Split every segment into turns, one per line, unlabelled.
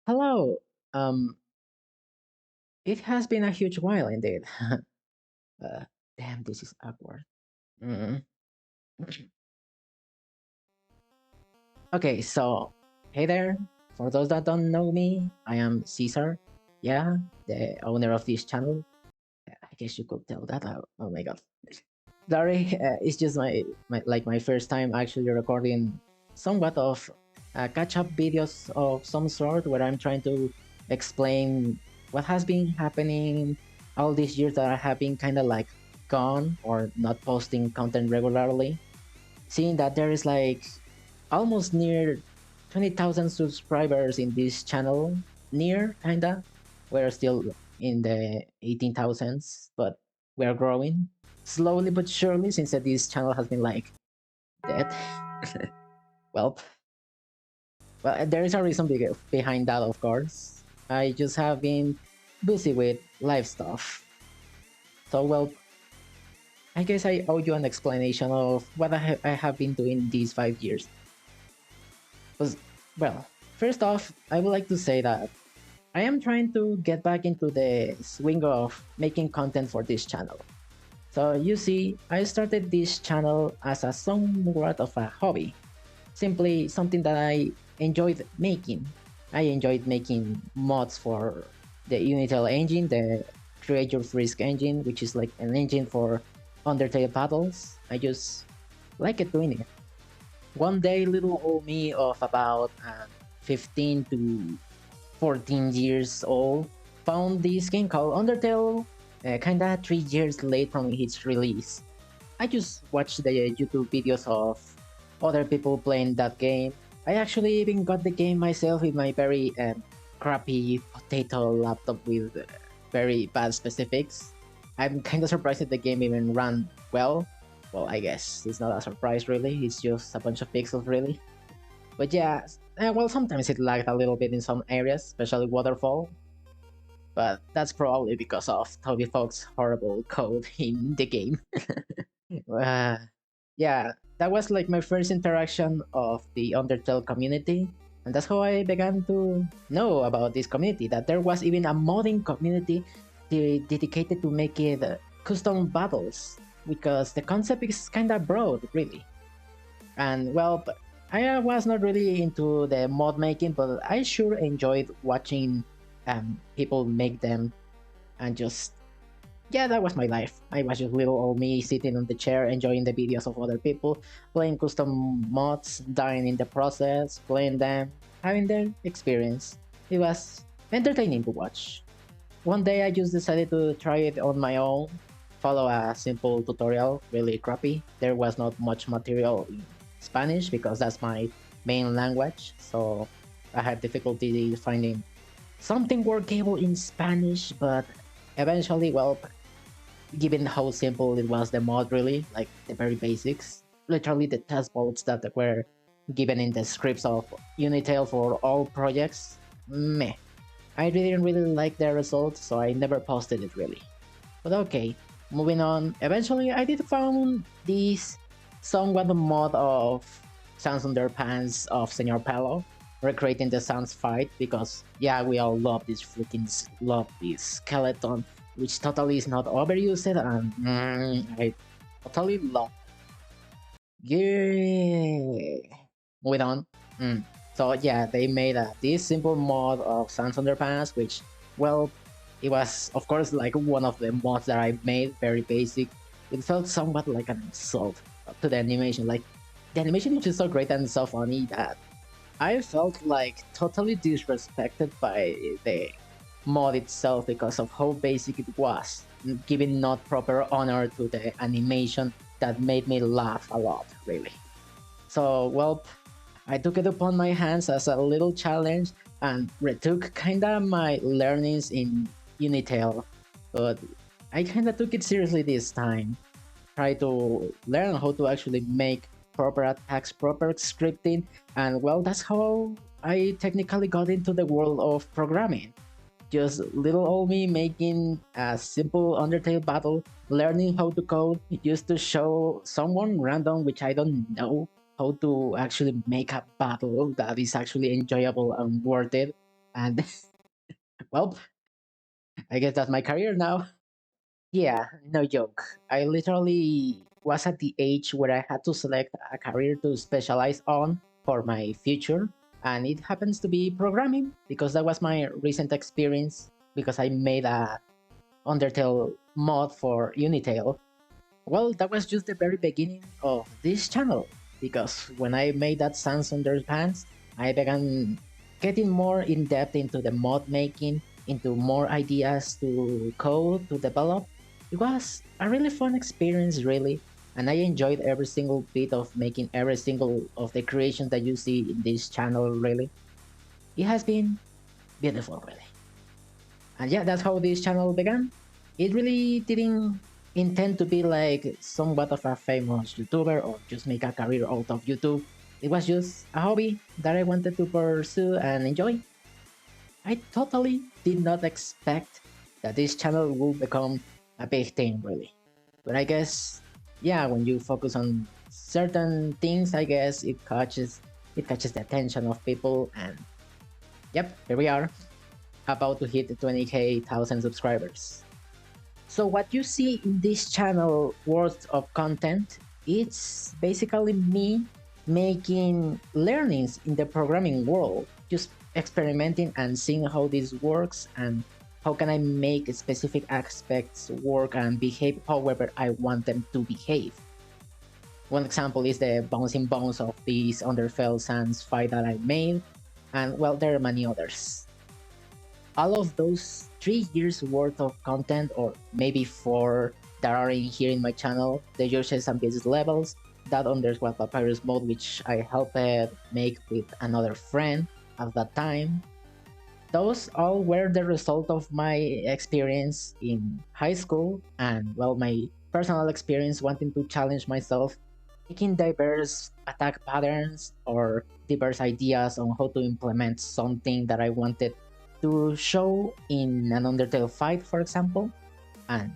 Hello. Um, it has been a huge while indeed. uh, Damn, this is awkward. Mm. Okay, so hey there. For those that don't know me, I am Caesar. Yeah, the owner of this channel. I guess you could tell that. Oh my god. Sorry, it's just my first time actually recording somewhat of catch-up videos of some sort where I'm trying to explain what has been happening all these years that I have been kind of like gone or not posting content regularly. Seeing that there is like almost near 20,000 subscribers in this channel, near kinda. We're still in the 18,000s, but we're growing slowly but surely since this channel has been like dead. well, well, there is a reason behind that, of course. I just have been busy with life stuff. So, well, I guess I owe you an explanation of what I have been doing these 5 years. 'Cause, well, first off, I would like to say that I am trying to get back into the swing of making content for this channel. So you see, I started this channel as a somewhat of a hobby, simply something that I enjoyed making. I enjoyed making mods for the Unitel engine, the Create Your Frisk engine, which is like an engine for Undertale battles. I just like it doing it. One day, little old me of about 15 to 14 years old found this game called Undertale, kinda 3 years late from its release. I just watched the YouTube videos of other people playing that game. I actually even got the game myself with my very crappy potato laptop with very bad specifics. I'm kind of surprised that the game even ran well. Well, I guess it's not a surprise really, it's just a bunch of pixels really. But yeah, well, sometimes it lagged a little bit in some areas, especially Waterfall. But that's probably because of Toby Fox's horrible code in the game. uh, yeah, that was like my first interaction of the Undertale community, and that's how I began to know about this community. That there was even a modding community dedicated to making custom battles, because the concept is kind of broad, really. And well, I was not really into the mod making, but I sure enjoyed watching people make them and just yeah, that was my life. I was just little old me sitting on the chair, enjoying the videos of other people, playing custom mods, dying in the process, playing them, having their experience. It was entertaining to watch. One day I just decided to try it on my own, follow a simple tutorial, really crappy. There was not much material in Spanish because that's my main language, so I had difficulty finding something workable in Spanish, but eventually, well, given how simple it was, the mod really, like the very basics, literally the test bolts that were given in the scripts of Unitel for all projects, meh. I didn't really like the results, so I never posted it really. But okay, moving on. Eventually, I did found this somewhat mod of Sans Underpants of Senor Palo, recreating the Sans fight, because yeah, we all love this freaking love this skeleton, which totally is not overused, and I totally love. Yeah. Moving on. So yeah, they made this simple mod of Sans Underpants, which, well, it was of course like one of the mods that I made, very basic. It felt somewhat like an insult to the animation. Like the animation is just so great and so funny that I felt like totally disrespected by the mod itself because of how basic it was, giving not proper honor to the animation that made me laugh a lot, really. So, well, I took it upon my hands as a little challenge and retook kinda my learnings in Unitel, but I kinda took it seriously this time. Try to learn how to actually make proper attacks, proper scripting, and well, that's how I technically got into the world of programming. Just little old me making a simple Undertale battle, learning how to code, just to show someone random, which I don't know, how to actually make a battle that is actually enjoyable and worth it. And well, I guess that's my career now. Yeah, no joke. I literally was at the age where I had to select a career to specialize on for my future, and it happens to be programming because that was my recent experience because I made a Undertale mod for Unitale. Well, that was just the very beginning of this channel because when I made that Sans Underpants, I began getting more in depth into the mod making, into more ideas to code, to develop. It was a really fun experience, really, and I enjoyed every single bit of making every single of the creations that you see in this channel, really. It has been beautiful, really. And yeah, that's how this channel began. It really didn't intend to be like somewhat of a famous YouTuber or just make a career out of YouTube. It was just a hobby that I wanted to pursue and enjoy. I totally did not expect that this channel would become a big thing, really. But I guess, yeah, when you focus on certain things, I guess it catches the attention of people, and yep, here we are, about to hit the 20k thousand subscribers. So what you see in this channel worth of content, it's basically me making learnings in the programming world, just experimenting and seeing how this works and how can I make specific aspects work and behave however I want them to behave. One example is the bouncing bones of this Underfell Sans fight that I made, and well, there are many others. All of those 3 years worth of content, or maybe four that are in here in my channel, the Georges and Business levels, that Underswap Papyrus mode, which I helped make with another friend at that time. Those all were the result of my experience in high school and, well, my personal experience wanting to challenge myself, taking diverse attack patterns or diverse ideas on how to implement something that I wanted to show in an Undertale fight, for example. And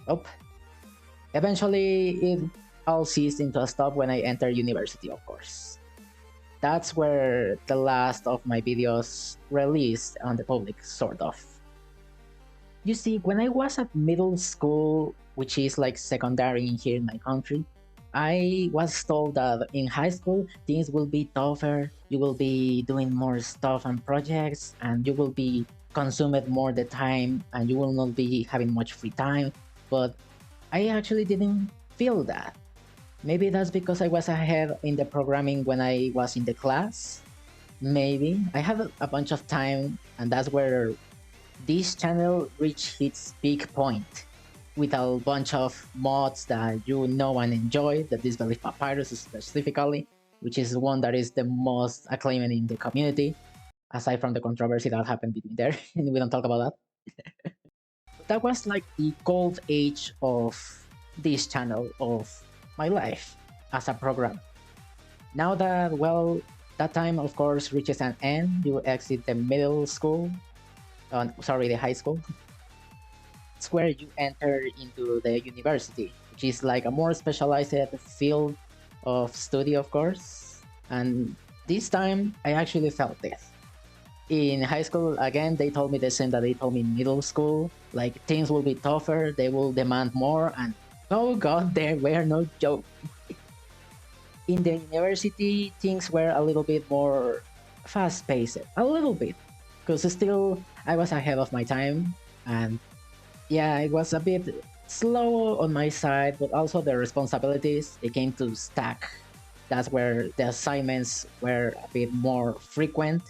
oh, eventually it all ceased into a stop when I entered university, of course. That's where the last of my videos released on the public, sort of. You see, when I was at middle school, which is like secondary in here in my country, I was told that in high school things will be tougher, you will be doing more stuff and projects, and you will be consumed more the time, and you will not be having much free time. But I actually didn't feel that. Maybe that's because I was ahead in the programming when I was in the class. Maybe I had a bunch of time, and that's where this channel reached its peak point with a bunch of mods that you know and enjoy, the Disbelief Papyrus specifically, which is one that is the most acclaimed in the community, aside from the controversy that happened between there, and we don't talk about that. That was like the gold age of this channel, of my life as a programmer. Now that, well, that time of course reaches an end, you exit the middle school, sorry, the high school. It's where you enter into the university, which is like a more specialized field of study, of course. And this time, I actually felt this. In high school, again, they told me the same that they told me in middle school. Like, things will be tougher, they will demand more, and oh god, there were no jokes. In the university, things were a little bit more fast-paced. A little bit. Because still, I was ahead of my time, and yeah, it was a bit slow on my side, but also the responsibilities, they came to stack. That's where the assignments were a bit more frequent.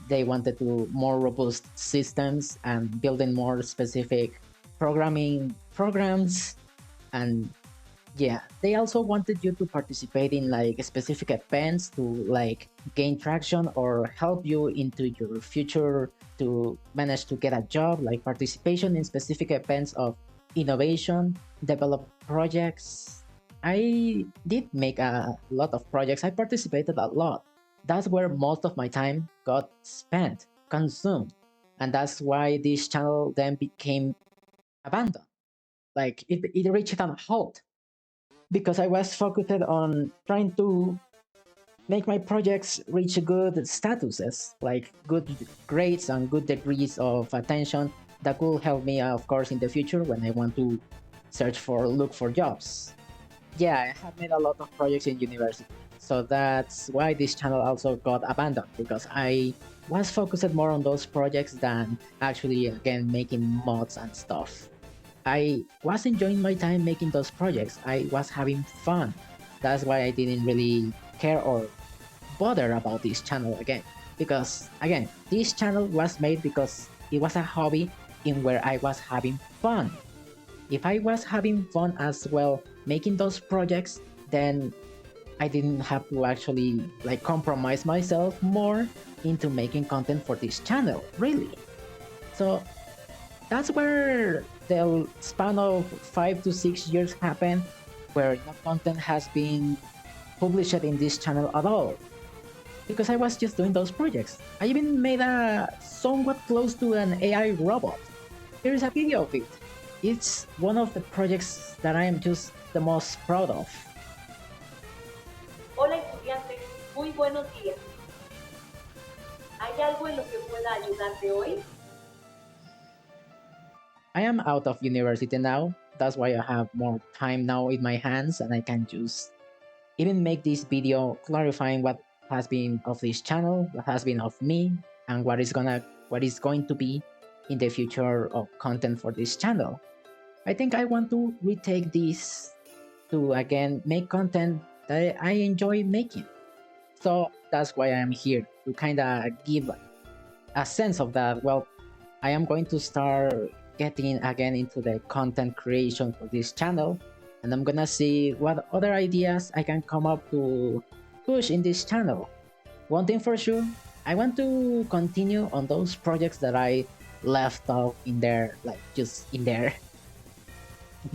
They wanted to more robust systems and building more specific programming programs. And yeah, they also wanted you to participate in like specific events to like gain traction or help you into your future to manage to get a job, like participation in specific events of innovation, develop projects. I did make a lot of projects. I participated a lot. That's where most of my time got spent, consumed. And that's why this channel then became abandoned. Like it reached a halt because I was focused on trying to make my projects reach good statuses, like good grades and good degrees of attention that could help me, of course, in the future when I want to look for jobs. Yeah, I have made a lot of projects in university, so that's why this channel also got abandoned, because I was focused more on those projects than actually again making mods and stuff. I was enjoying my time making those projects. I was having fun. That's why I didn't really care or bother about this channel again. Because again, this channel was made because it was a hobby in where I was having fun. If I was having fun as well making those projects, then I didn't have to actually like compromise myself more into making content for this channel, really. So that's where the span of 5 to 6 years happened, where no content has been published in this channel at all, because I was just doing those projects. I even made a somewhat close to an AI robot. Here's a video of it. It's one of the projects that I am just the most proud of.
Hola estudiantes, muy buenos días. ¿Hay algo en lo que pueda ayudarte hoy?
I am out of university now. That's why I have more time now in my hands, and I can just even make this video clarifying what has been of this channel, what has been of me, and what is going to be in the future of content for this channel. I think I want to retake this to again make content that I enjoy making. So that's why I'm here, to kind of give a sense of that. Well, I am going to start getting again into the content creation for this channel, and I'm gonna see what other ideas I can come up to push in this channel. One thing for sure, I want to continue on those projects that I left off in there, like just in there.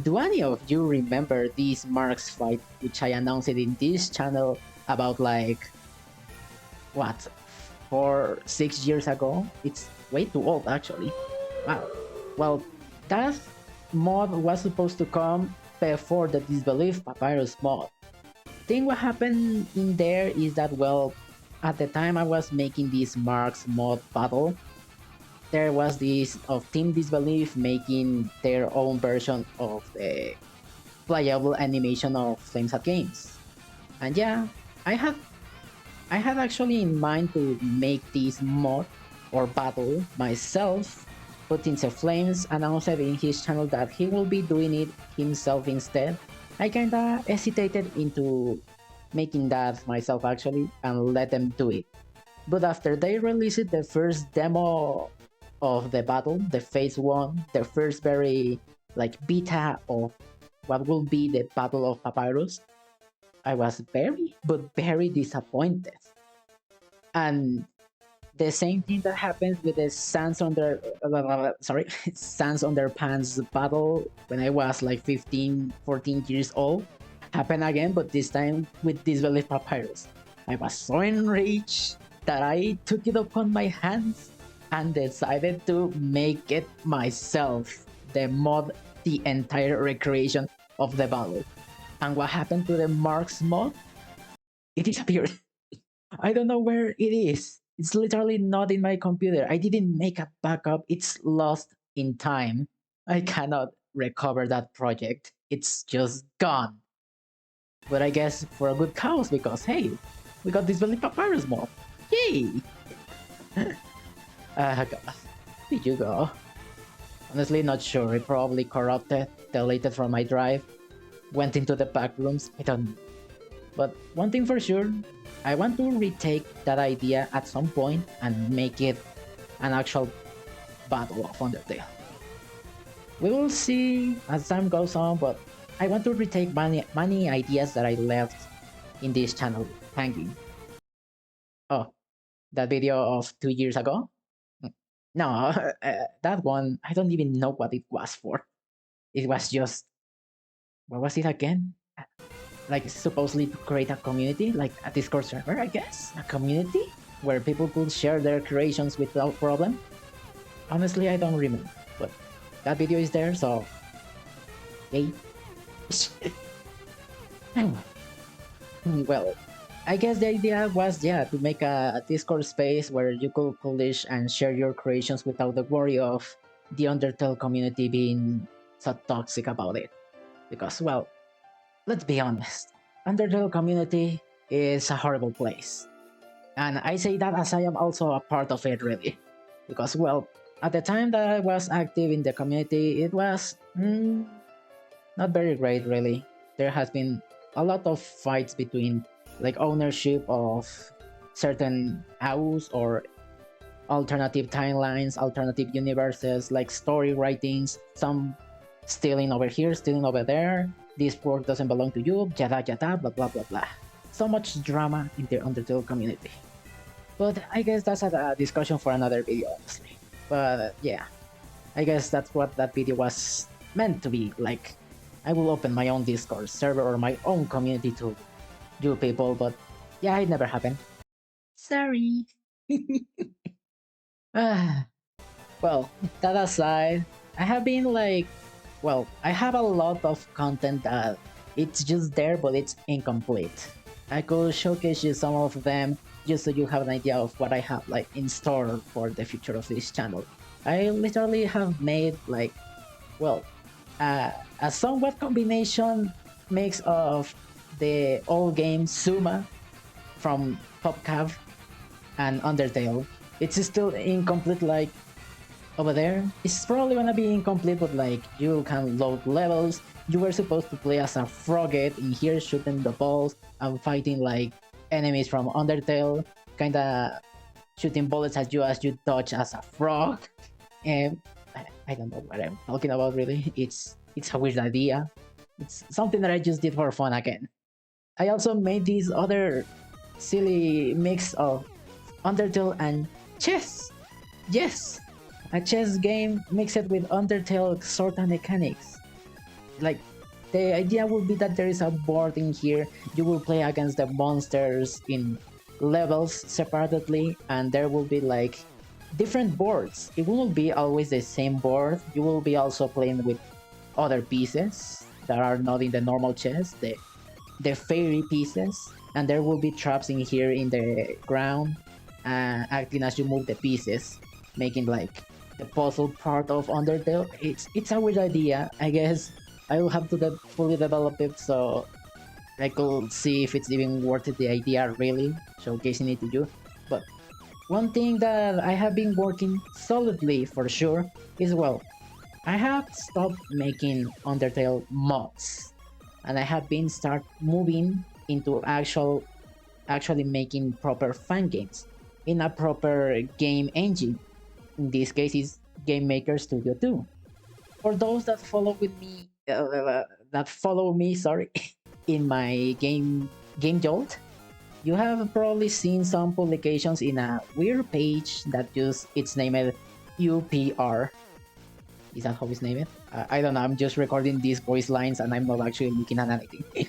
Do any of you remember this Marks fight which I announced it in this channel about like what, 4 6 years ago? It's way too old actually. Wow. Well, that mod was supposed to come before the Disbelief Papyrus mod. Thing what happened in there is that, well, at the time I was making this Marks mod battle, there was this of Team Disbelief making their own version of the playable animation of Flames at Games. And yeah, I had actually in mind to make this mod or battle myself, but since Flames announced in his channel that he will be doing it himself instead, I kinda hesitated into making that myself actually and let them do it. But after they released the first demo of the battle, the phase 1, the first very like beta of what will be the Battle of Papyrus, I was very, but very disappointed. And the same thing that happened with the Sans Under Sans Underpants battle when I was like 15, 14 years old happened again, but this time with Disbelief Papyrus. I was so enraged that I took it upon my hands and decided to make it myself, the mod, the entire recreation of the battle. And what happened to the Marks mod? It disappeared. I don't know where it is. It's literally not in my computer. I didn't make a backup. It's lost in time. I cannot recover that project. It's just gone. But I guess for a good cause, because hey, we got this Belly Papyrus mod. Yay! God. Did you go? Honestly, not sure. It probably corrupted, deleted from my drive, went into the back rooms. I don't know. But one thing for sure, I want to retake that idea at some point and make it an actual battle of Undertale. We will see as time goes on, but I want to retake many ideas that I left in this channel hanging. Oh, that video of 2 years ago? No, that one, I don't even know what it was for. It was just, what was it again? Like supposedly to create a community, like a Discord server, I guess? A community where people could share their creations without problem? Honestly, I don't remember, but that video is there, so yay. Well, I guess the idea was, yeah, to make a Discord space where you could publish and share your creations without the worry of the Undertale community being so toxic about it. Because, well, let's be honest, Undertale community is a horrible place. And I say that as I am also a part of it, really. Because, well, at the time that I was active in the community, it was not very great, really. There has been a lot of fights between like ownership of certain house or alternative timelines, alternative universes, like story writings, some stealing over here, stealing over there. This work doesn't belong to you, yada yada, blah blah blah blah. So much drama in the Undertale community. But I guess that's a discussion for another video, honestly. But yeah, I guess that's what that video was meant to be. Like, I will open my own Discord server or my own community to you people, but yeah, it never happened. Sorry. Ah, well, that aside, I have been like, well, I have a lot of content that it's just there, but it's incomplete. I could showcase you some of them just so you have an idea of what I have like in store for the future of this channel. I literally have made like, well, a somewhat combination mix of the old game Suma from PopCav and Undertale. It's still incomplete, like over there. It's probably gonna be incomplete, but like you can load levels. You were supposed to play as a frogget in here, shooting the balls and fighting like enemies from Undertale, kinda shooting bullets at you as you dodge as a frog. And I don't know what I'm talking about really. It's a weird idea. It's something that I just did for fun again. I also made this other silly mix of Undertale and chess. Yes, a chess game mixed with Undertale sort of mechanics. Like, the idea would be that there is a board in here. You will play against the monsters in levels separately, and there will be like different boards. It won't be always the same board. You will be also playing with other pieces that are not in the normal chess, the fairy pieces, and there will be traps in here in the ground, acting as you move the pieces, making like the puzzle part of Undertale. It's a weird idea. I guess I will have to fully develop it so I could see if it's even worth it, the idea really, showcasing it to you. But one thing that I have been working solidly for sure is, well, I have stopped making Undertale mods, and I have been start moving into actually making proper fan games in a proper game engine. In this case, is Game Maker Studio 2. For those that follow with me, that follow me, sorry, in my game jolt, you have probably seen some publications in a weird page that just it's named UPR. Is that how it's named? I don't know. I'm just recording these voice lines and I'm not actually looking at anything.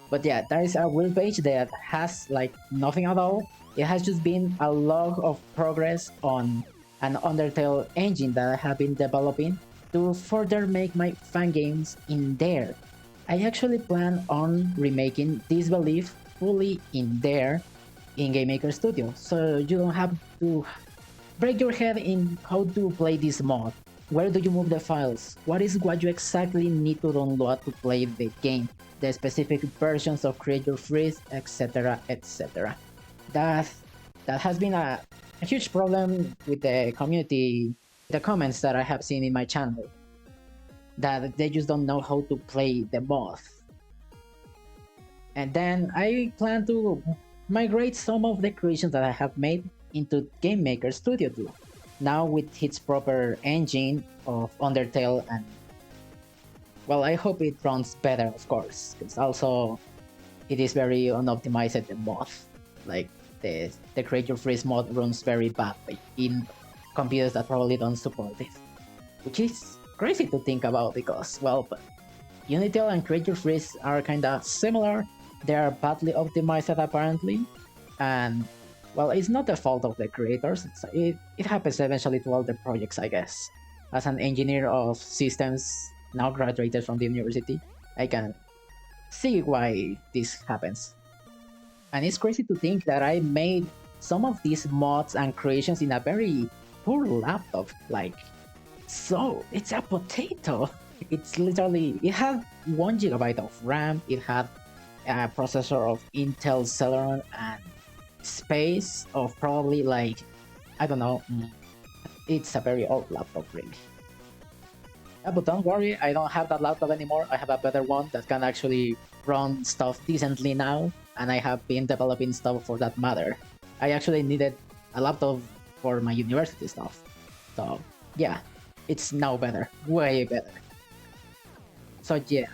But yeah, there is a web page that has like nothing at all. It has just been a log of progress on an Undertale engine that I have been developing to further make my fan games in there. I actually plan on remaking Disbelief fully in there in Game Maker Studio, so you don't have to break your head in how to play this mod. Where do you move the files? What is what you exactly need to download to play the game? The specific versions of Creature Freeze, etc, etc. That has been a huge problem with the community, the comments that I have seen in my channel. That they just don't know how to play the mod. And then I plan to migrate some of the creations that I have made into Game Maker Studio 2. Now with its proper engine of Undertale, and well, I hope it runs better, of course, because also it is very unoptimized, the mod. Like the Creature Freeze mod runs very badly in computers that probably don't support it, which is crazy to think about because, well, Unitel and Creature Freeze are kinda similar. They are badly optimized apparently, and well, it's not the fault of the creators. It happens eventually to all the projects, I guess. As an engineer of systems, now graduated from the university, I can see why this happens. And it's crazy to think that I made some of these mods and creations in a very poor laptop. Like, so it's a potato. It's literally, it had 1 GB of RAM, it had a processor of Intel Celeron, and space of probably like, I don't know, it's a very old laptop, really. Yeah, but don't worry, I don't have that laptop anymore. I have a better one that can actually run stuff decently now, and I have been developing stuff for that matter. I actually needed a laptop for my university stuff. So, yeah, it's now better, way better. So, yeah.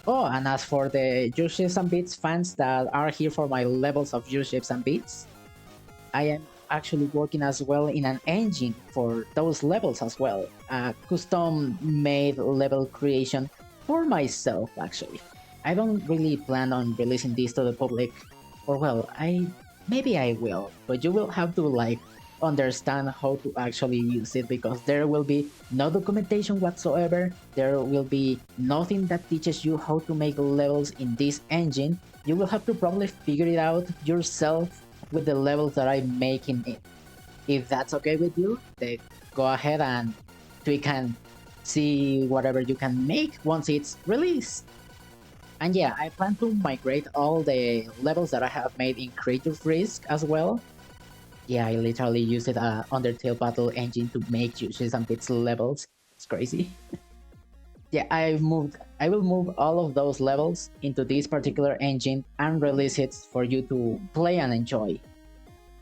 Oh, and as for the Juice and Beats fans that are here for my levels of Juice and Beats, I am actually working as well in an engine for those levels as well. A custom made level creation for myself, actually. I don't really plan on releasing this to the public, or well, maybe I will, but you will have to like understand how to actually use it, because there will be no documentation whatsoever. There will be nothing that teaches you how to make levels in this engine. You will have to probably figure it out yourself with the levels that I'm making it. If that's okay with you, then go ahead and tweak and see whatever you can make once it's released. And yeah, I plan to migrate all the levels that I have made in Creative Risk as well. Yeah, I literally used it Undertale Battle Engine to make Juices and Bits levels. It's crazy. Yeah, I will move all of those levels into this particular engine and release it for you to play and enjoy.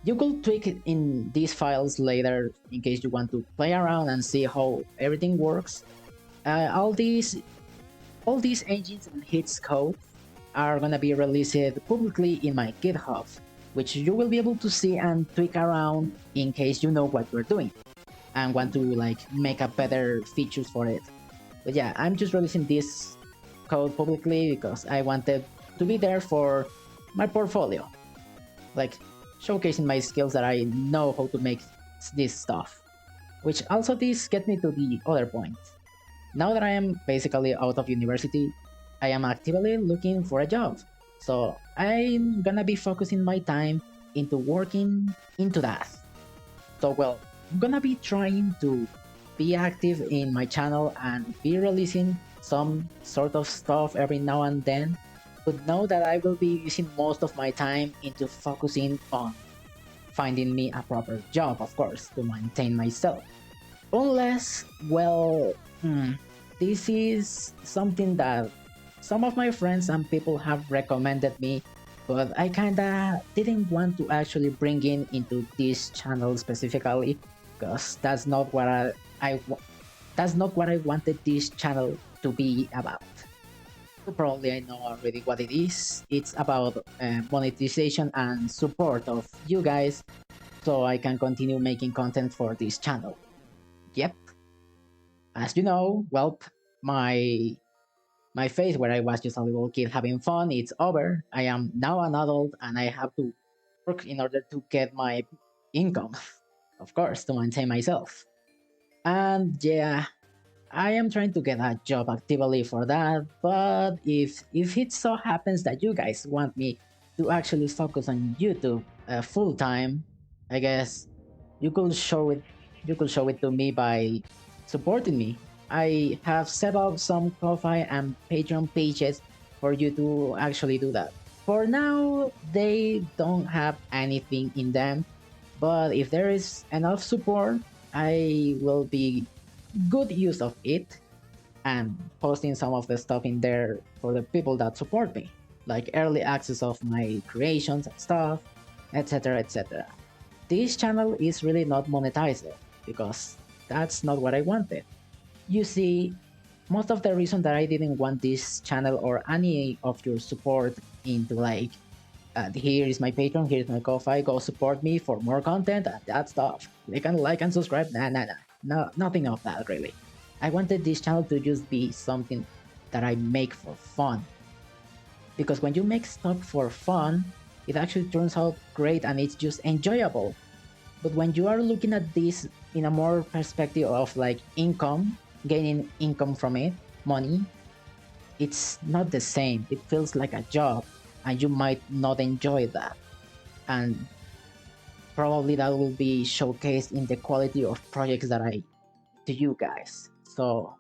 You could tweak it in these files later in case you want to play around and see how everything works. All these engines and hits code are gonna be released publicly in my GitHub, which you will be able to see and tweak around in case you know what you're doing and want to like make a better features for it. But yeah, I'm just releasing this code publicly because I wanted to be there for my portfolio, like showcasing my skills that I know how to make this stuff. Which also this gets me to the other point. Now that I am basically out of university, I am actively looking for a job. So I'm gonna be focusing my time into working into that. So well, I'm gonna be trying to be active in my channel and be releasing some sort of stuff every now and then, but know that I will be using most of my time into focusing on finding me a proper job, of course, to maintain myself. Unless, well, this is something that some of my friends and people have recommended me, but I kinda didn't want to actually bring in into this channel specifically, because that's not what I wanted this channel to be about. Probably I know already what it is. It's about monetization and support of you guys, so I can continue making content for this channel. Yep, as you know, well, my phase where I was just a little kid having fun, it's over. I am now an adult and I have to work in order to get my income, of course, to maintain myself. And yeah, I am trying to get a job actively for that, but if it so happens that you guys want me to actually focus on YouTube full time, I guess you could show it to me by supporting me. I have set up some Ko-fi and Patreon pages for you to actually do that. For now, they don't have anything in them, but if there is enough support, I will be good use of it and posting some of the stuff in there for the people that support me, like early access of my creations and stuff, etc. etc. This channel is really not monetized because that's not what I wanted. You see, most of the reason that I didn't want this channel or any of your support into like, here is my Patreon, here's my Ko-fi, go support me for more content and that stuff. They can like and subscribe, no, nothing of that really. I wanted this channel to just be something that I make for fun. Because when you make stuff for fun, it actually turns out great and it's just enjoyable. But when you are looking at this in a more perspective of like income, gaining income from it, money, it's not the same. It feels like a job. and you might not enjoy that. And probably that will be showcased in the quality of projects that I do you guys. So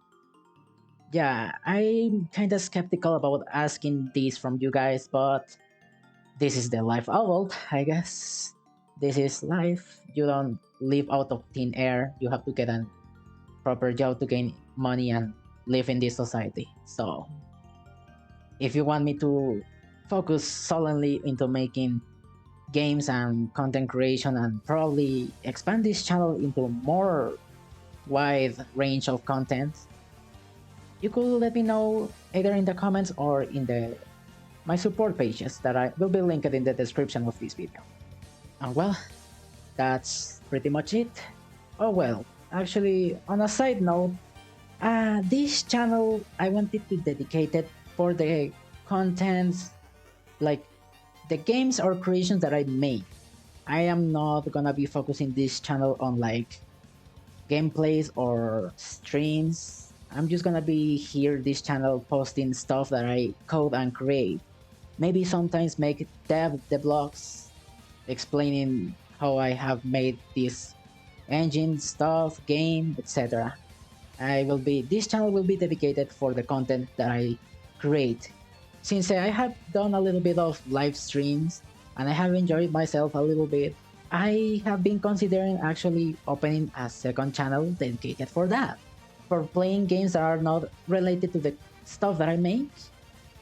yeah, I'm kind of skeptical about asking this from you guys, but this is the life adult, I guess. This is life. You don't live out of thin air. You have to get a proper job to gain money and live in this society. So if you want me to focus solely into making games and content creation and probably expand this channel into more wide range of content, you could let me know either in the comments or in the my support pages that I will be linked in the description of this video. And well, that's pretty much it. Oh well, actually, on a side note, this channel I wanted to dedicate it for the content, like the games or creations that I made. I am not gonna be focusing this channel on like gameplays or streams. I'm just gonna be here this channel posting stuff that I code and create. Maybe sometimes make devlogs explaining how I have made this engine stuff, game, etc. This channel will be dedicated for the content that I create. Since I have done a little bit of live streams and I have enjoyed myself a little bit, I have been considering actually opening a second channel dedicated for that. For playing games that are not related to the stuff that I make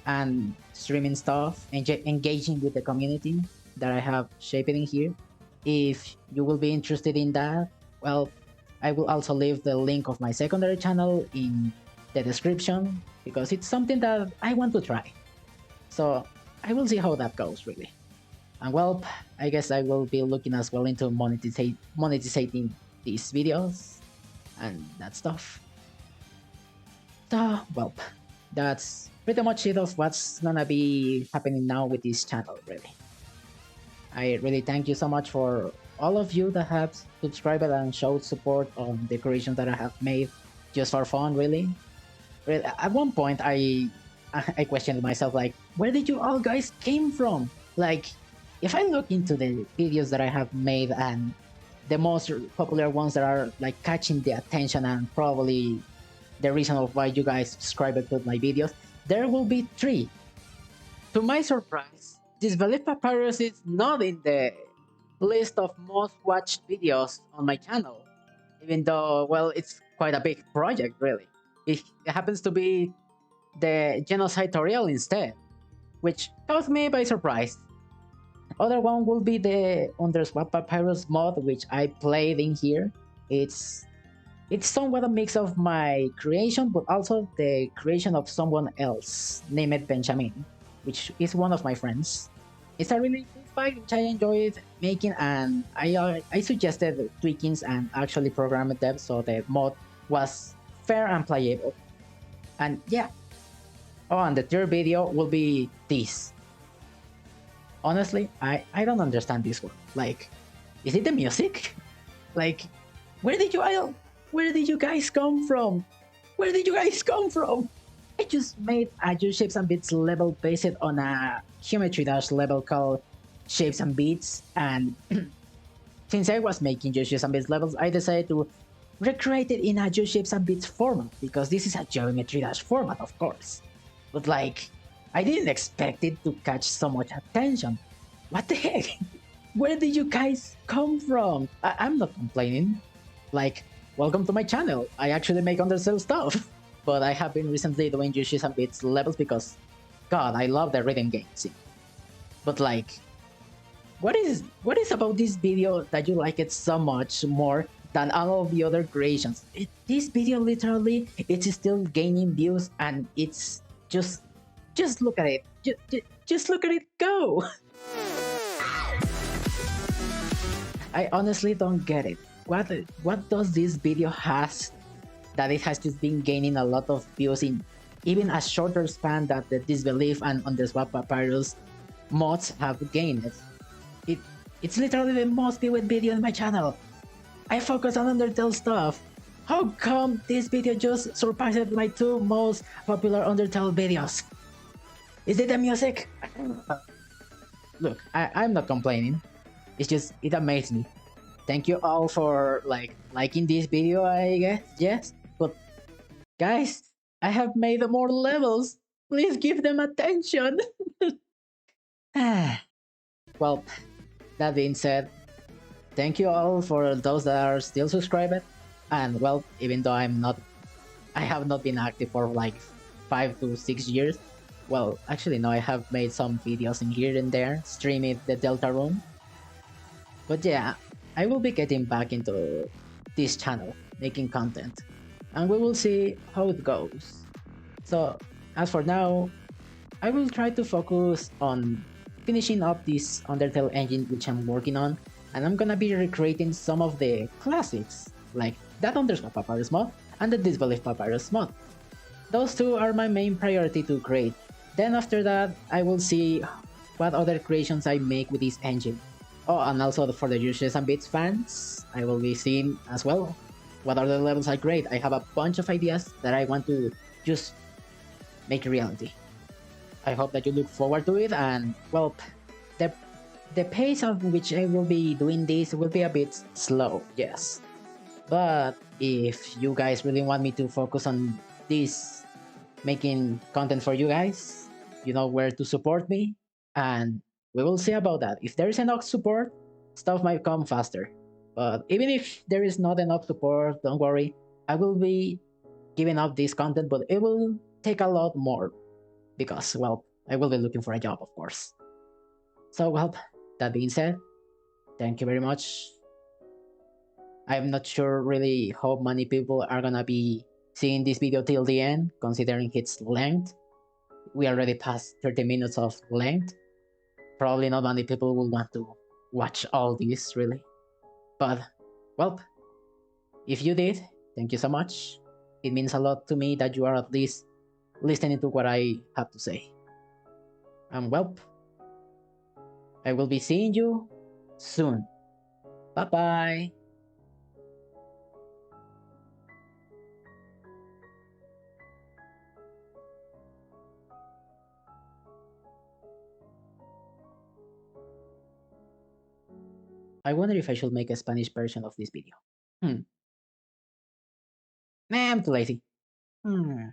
and streaming stuff and engaging with the community that I have shaped in here. If you will be interested in that, well, I will also leave the link of my secondary channel in the description because it's something that I want to try. So I will see how that goes really. And well, I guess I will be looking as well into monetizing these videos and that stuff. So well, that's pretty much it of what's gonna be happening now with this channel really. I really thank you so much for all of you that have subscribed and showed support on the creations that I have made just for fun really. At one point I questioned myself like, where did you all guys came from? Like, if I look into the videos that I have made and the most popular ones that are like catching the attention and probably the reason of why you guys subscribe to my videos, there will be 3. To my surprise, Disbelief Papyrus is not in the list of most watched videos on my channel, even though, well, it's quite a big project really. It happens to be the genocide tutorial instead, which caught me by surprise. Other one will be the Underswap Papyrus mod, which I played in here. It's somewhat a mix of my creation, but also the creation of someone else named Benjamin, which is one of my friends. It's a really cool fight which I enjoyed making, and I suggested tweakings and actually programmed them so the mod was fair and playable. And yeah. Oh, and the third video will be this. Honestly, I don't understand this one. Like, is it the music? Like, where did you guys come from? Where did you guys come from? I just made a Use Shapes and Beats level based on a Geometry Dash level called Shapes and Beats, and since I was making Use Shapes and Beats levels, I decided to recreate it in a Use Shapes and Beats format, because this is a Geometry Dash format, of course. But like, I didn't expect it to catch so much attention. What the heck? Where did you guys come from? I'm not complaining. Like, welcome to my channel. I actually make Undertale stuff. But I have been recently doing Use Shapes and Beats levels because, God, I love the rhythm game scene. But like, what is about this video that you like it so much more than all of the other creations? This video literally, it's still gaining views, and it's just look at it. Just look at it go. I honestly don't get it. What does this video has that it has just been gaining a lot of views in even a shorter span that the Disbelief and Underswap Papyrus mods have gained? It's literally the most viewed video on my channel. I focus on Undertale stuff. How come this video just surpassed my 2 most popular Undertale videos? Is it the music? look, I'm not complaining. It's just it amazed me. Thank you all for liking this video, I guess. Yes, but guys, I have made more levels. Please give them attention. Well, that being said, thank you all for those that are still subscribed. And well, even though I have not been active for like 5 to 6 years. Well, actually, no, I have made some videos in here and there, streaming the Delta Room. But yeah, I will be getting back into this channel, making content, and we will see how it goes. So, as for now, I will try to focus on finishing up this Undertale engine which I'm working on, and I'm gonna be recreating some of the classics, like that underscore papyrus mod and the disbelief papyrus mod. Those two are my main priority to create. Then after that, I will see what other creations I make with this engine. Oh, and also for the Uses and Bits fans, I will be seeing as well what other levels I create. I have a bunch of ideas that I want to just make reality. I hope that you look forward to it, and well, the the pace of which I will be doing this will be a bit slow, yes. But if you guys really want me to focus on this making content for you guys, you know where to support me, and we will see about that. If there is enough support, stuff might come faster. But even if there is not enough support, don't worry. I will be giving up this content, but it will take a lot more because, well, I will be looking for a job, of course. So, well, that being said, thank you very much. I'm not sure really how many people are gonna be seeing this video till the end, considering its length. We already passed 30 minutes of length. Probably not many people will want to watch all this, really. But, well, if you did, thank you so much. It means a lot to me that you are at least listening to what I have to say. And, well, I will be seeing you soon. Bye bye. I wonder if I should make a Spanish version of this video. Hmm. Nah, I'm too lazy. Hmm.